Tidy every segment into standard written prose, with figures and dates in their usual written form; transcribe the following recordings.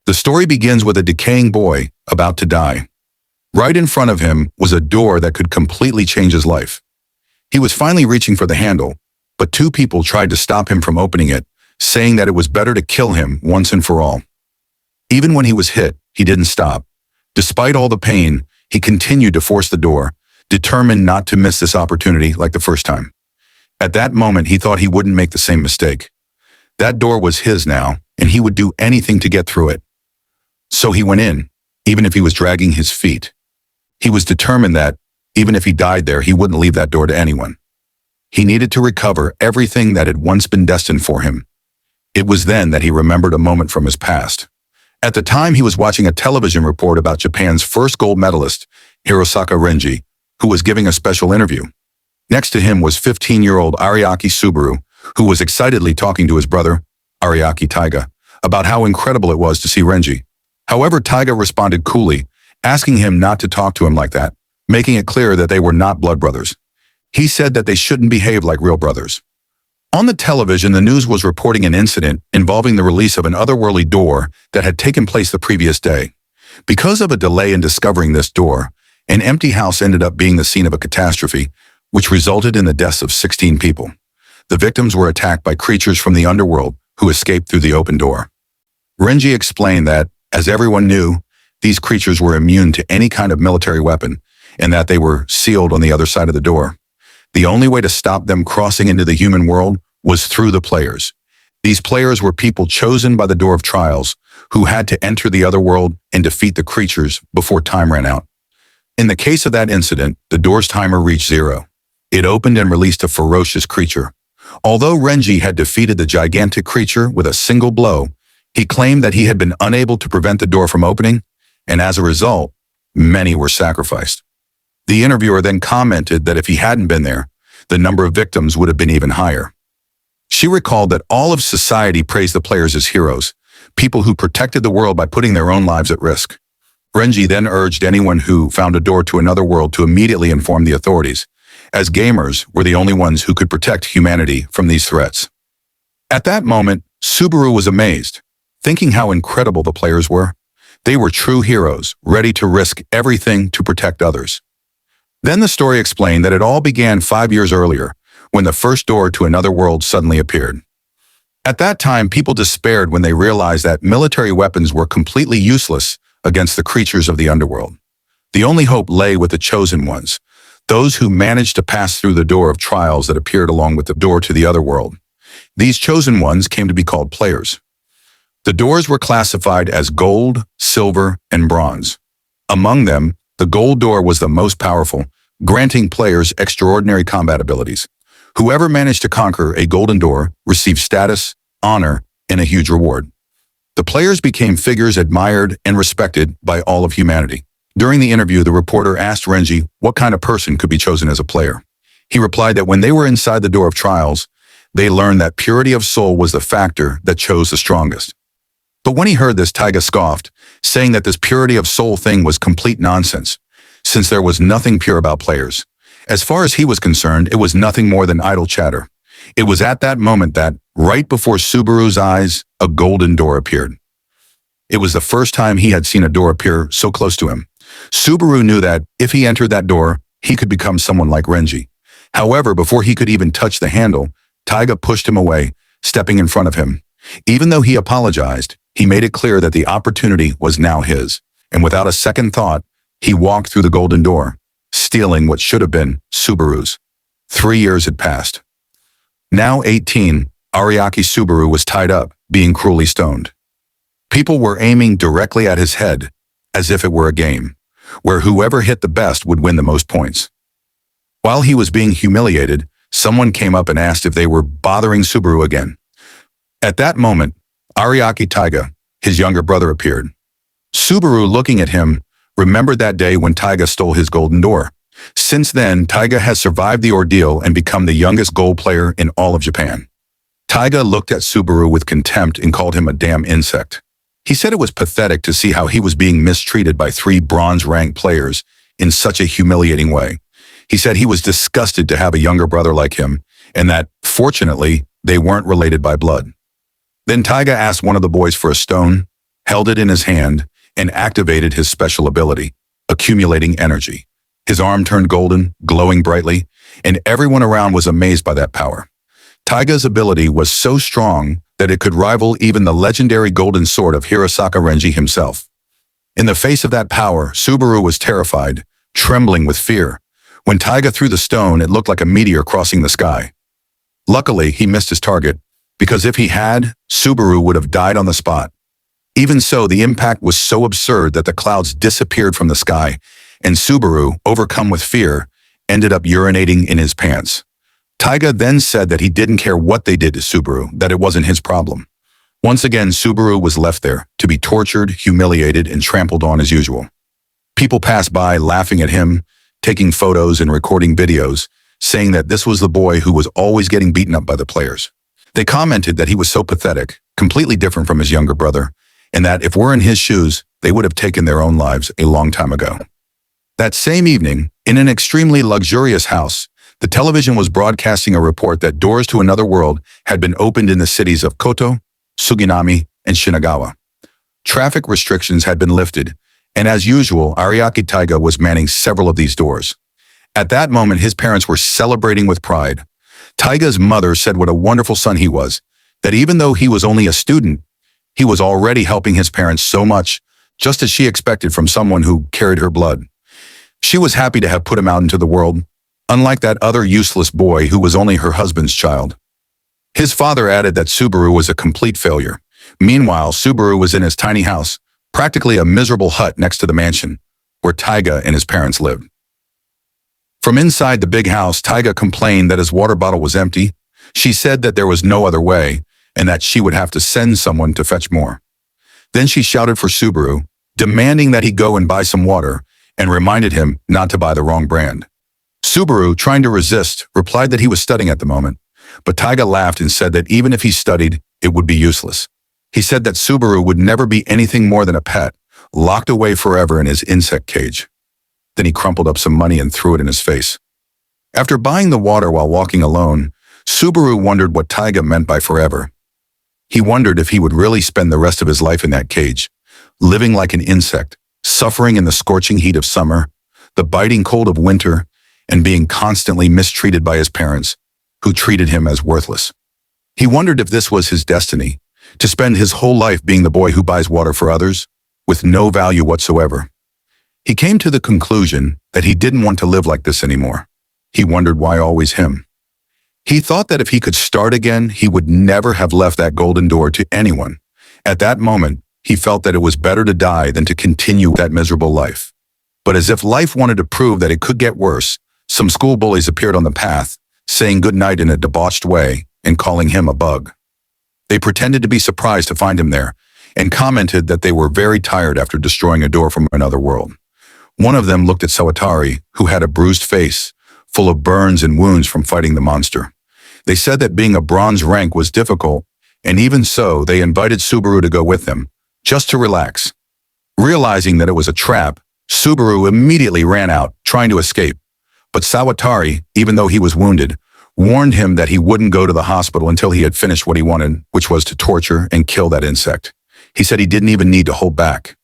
The story begins with a decaying boy about to die. Right in front of him was a door that could completely change his life. He was finally reaching for the handle, but two people tried to stop him from opening it, saying that it was better to kill him once and for all. Even when he was hit, he didn't stop. Despite all the pain, he continued to force the door, determined not to miss this opportunity like the first time. At that moment, he thought he wouldn't make the same mistake. That door was his now, and he would do anything to get through it. So he went in, even if he was dragging his feet. He was determined that, even if he died there, he wouldn't leave that door to anyone. He needed to recover everything that had once been destined for him. It was then that he remembered a moment from his past. At the time, he was watching a television report about Japan's first gold medalist, Hirosaka Renji, who was giving a special interview. Next to him was 15-year-old Ariaki Subaru, who was excitedly talking to his brother, Ariaki Taiga, about how incredible it was to see Renji. However, Taiga responded coolly, asking him not to talk to him like that, making it clear that they were not blood brothers. He said that they shouldn't behave like real brothers. On the television, the news was reporting an incident involving the release of an otherworldly door that had taken place the previous day. Because of a delay in discovering this door, an empty house ended up being the scene of a catastrophe, which resulted in the deaths of 16 people. The victims were attacked by creatures from the underworld who escaped through the open door. Renji explained that, as everyone knew, these creatures were immune to any kind of military weapon, and that they were sealed on the other side of the door. The only way to stop them crossing into the human world was through the players. These players were people chosen by the Door of Trials, who had to enter the other world and defeat the creatures before time ran out. In the case of that incident, the door's timer reached 0. It opened and released a ferocious creature. Although Renji had defeated the gigantic creature with a single blow, he claimed that he had been unable to prevent the door from opening, and as a result, many were sacrificed. The interviewer then commented that if he hadn't been there, the number of victims would have been even higher. She recalled that all of society praised the players as heroes, people who protected the world by putting their own lives at risk. Renji then urged anyone who found a door to another world to immediately inform the authorities, as gamers were the only ones who could protect humanity from these threats. At that moment, Subaru was amazed, thinking how incredible the players were. They were true heroes, ready to risk everything to protect others. Then the story explained that it all began 5 years earlier, when the first door to another world suddenly appeared. At that time, people despaired when they realized that military weapons were completely useless against the creatures of the underworld. The only hope lay with the chosen ones, those who managed to pass through the door of trials that appeared along with the door to the other world. These chosen ones came to be called players. The doors were classified as gold, silver, and bronze. Among them, the gold door was the most powerful, granting players extraordinary combat abilities. Whoever managed to conquer a golden door received status, honor, and a huge reward. The players became figures admired and respected by all of humanity. During the interview, the reporter asked Renji what kind of person could be chosen as a player. He replied that when they were inside the door of trials, they learned that purity of soul was the factor that chose the strongest. But when he heard this, Taiga scoffed, saying that this purity of soul thing was complete nonsense, since there was nothing pure about players. As far as he was concerned, it was nothing more than idle chatter. It was at that moment that, right before Subaru's eyes, a golden door appeared. It was the first time he had seen a door appear so close to him. Subaru knew that if he entered that door, he could become someone like Renji. However, before he could even touch the handle, Taiga pushed him away, stepping in front of him. Even though he apologized, he made it clear that the opportunity was now his, and without a second thought, he walked through the golden door, stealing what should have been Subaru's. 3 years had passed. Now 18, Ariaki Subaru was tied up, being cruelly stoned. People were aiming directly at his head, as if it were a game, where whoever hit the best would win the most points. While he was being humiliated, someone came up and asked if they were bothering Subaru again. At that moment, Ariaki Taiga, his younger brother, appeared. Subaru, looking at him, remembered that day when Taiga stole his golden door. Since then, Taiga has survived the ordeal and become the youngest gold player in all of Japan. Taiga looked at Subaru with contempt and called him a damn insect. He said it was pathetic to see how he was being mistreated by 3 bronze-ranked players in such a humiliating way. He said he was disgusted to have a younger brother like him, and that, fortunately, they weren't related by blood. Then Taiga asked one of the boys for a stone, held it in his hand, and activated his special ability, accumulating energy. His arm turned golden, glowing brightly, and everyone around was amazed by that power. Taiga's ability was so strong that it could rival even the legendary golden sword of Hirosaka Renji himself. In the face of that power, Subaru was terrified, trembling with fear. When Taiga threw the stone, it looked like a meteor crossing the sky. Luckily, he missed his target, because if he had, Subaru would have died on the spot. Even so, the impact was so absurd that the clouds disappeared from the sky, and Subaru, overcome with fear, ended up urinating in his pants. Taiga then said that he didn't care what they did to Subaru, that it wasn't his problem. Once again, Subaru was left there, to be tortured, humiliated, and trampled on as usual. People passed by, laughing at him, taking photos and recording videos, saying that this was the boy who was always getting beaten up by the players. They commented that he was so pathetic, completely different from his younger brother, and that if we're in his shoes, they would have taken their own lives a long time ago. That same evening, in an extremely luxurious house, the television was broadcasting a report that doors to another world had been opened in the cities of Koto, Suginami, and Shinagawa. Traffic restrictions had been lifted, and as usual, Ariake Taiga was manning several of these doors. At that moment, his parents were celebrating with pride. Taiga's mother said what a wonderful son he was, that even though he was only a student, he was already helping his parents so much, just as she expected from someone who carried her blood. She was happy to have put him out into the world, unlike that other useless boy who was only her husband's child. His father added that Subaru was a complete failure. Meanwhile, Subaru was in his tiny house, practically a miserable hut next to the mansion, where Taiga and his parents lived. From inside the big house, Taiga complained that his water bottle was empty. She said that there was no other way, and that she would have to send someone to fetch more. Then she shouted for Subaru, demanding that he go and buy some water, and reminded him not to buy the wrong brand. Subaru, trying to resist, replied that he was studying at the moment, but Taiga laughed and said that even if he studied, it would be useless. He said that Subaru would never be anything more than a pet, locked away forever in his insect cage. Then he crumpled up some money and threw it in his face. After buying the water while walking alone, Subaru wondered what Taiga meant by forever. He wondered if he would really spend the rest of his life in that cage, living like an insect, suffering in the scorching heat of summer, the biting cold of winter, and being constantly mistreated by his parents, who treated him as worthless. He wondered if this was his destiny, to spend his whole life being the boy who buys water for others, with no value whatsoever. He came to the conclusion that he didn't want to live like this anymore. He wondered why always him. He thought that if he could start again, he would never have left that golden door to anyone. At that moment, he felt that it was better to die than to continue that miserable life. But as if life wanted to prove that it could get worse, some school bullies appeared on the path, saying goodnight in a debauched way and calling him a bug. They pretended to be surprised to find him there and commented that they were very tired after destroying a door from another world. One of them looked at Sawatari, who had a bruised face, full of burns and wounds from fighting the monster. They said that being a bronze rank was difficult, and even so, they invited Subaru to go with them, just to relax. Realizing that it was a trap, Subaru immediately ran out, trying to escape. But Sawatari, even though he was wounded, warned him that he wouldn't go to the hospital until he had finished what he wanted, which was to torture and kill that insect. He said he didn't even need to hold back.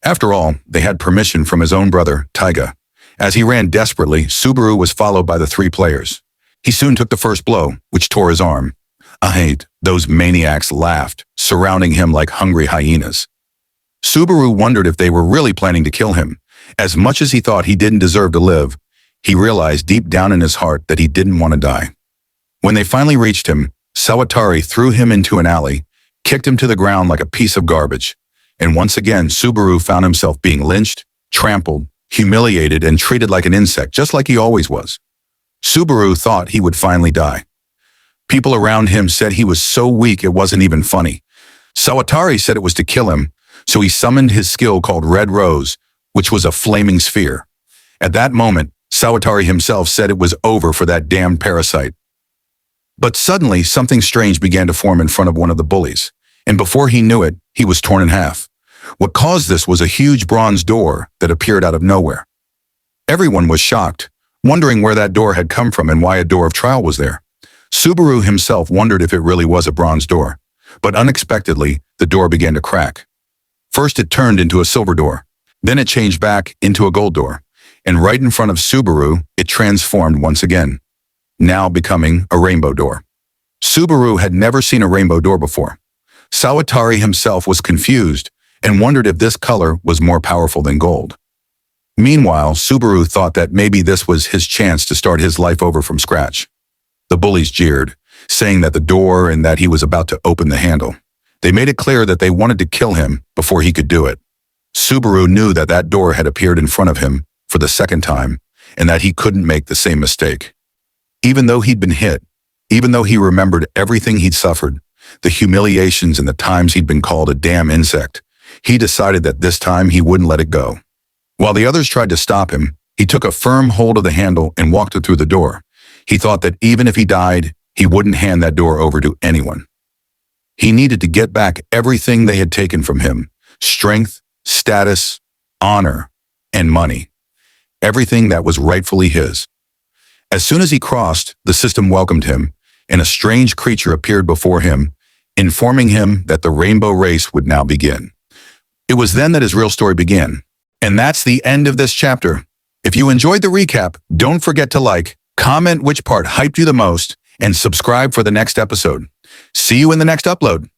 After all, they had permission from his own brother, Taiga. As he ran desperately, Subaru was followed by the three players. He soon took the first blow, which tore his arm. Those maniacs laughed, surrounding him like hungry hyenas. Subaru wondered if they were really planning to kill him. As much as he thought he didn't deserve to live, he realized deep down in his heart that he didn't want to die. When they finally reached him, Sawatari threw him into an alley, kicked him to the ground like a piece of garbage. And once again, Subaru found himself being lynched, trampled, humiliated, and treated like an insect, just like he always was. Subaru thought he would finally die. People around him said he was so weak it wasn't even funny. Sawatari said it was to kill him, so he summoned his skill called Red Rose, which was a flaming sphere. At that moment, Sawatari himself said it was over for that damned parasite. But suddenly, something strange began to form in front of one of the bullies, and before he knew it, he was torn in half. What caused this was a huge bronze door that appeared out of nowhere. Everyone was shocked, wondering where that door had come from and why a door of trial was there. Subaru himself wondered if it really was a bronze door, but unexpectedly, the door began to crack. First it turned into a silver door. Then it changed back into a gold door. And right in front of Subaru, it transformed once again, now becoming a rainbow door. Subaru had never seen a rainbow door before. Sawatari himself was confused and wondered if this color was more powerful than gold. Meanwhile, Subaru thought that maybe this was his chance to start his life over from scratch. The bullies jeered, saying that the door and that he was about to open the handle. They made it clear that they wanted to kill him before he could do it. Subaru knew that that door had appeared in front of him for the second time and that he couldn't make the same mistake. Even though he'd been hit, even though he remembered everything he'd suffered, the humiliations and the times he'd been called a damn insect, he decided that this time he wouldn't let it go. While the others tried to stop him, he took a firm hold of the handle and walked it through the door. He thought that even if he died, he wouldn't hand that door over to anyone. He needed to get back everything they had taken from him: strength, status, honor, and money. Everything that was rightfully his. As soon as he crossed, the system welcomed him, and a strange creature appeared before him, informing him that the rainbow race would now begin. It was then that his real story began. And that's the end of this chapter. If you enjoyed the recap, don't forget to like, comment which part hyped you the most, and subscribe for the next episode. See you in the next upload.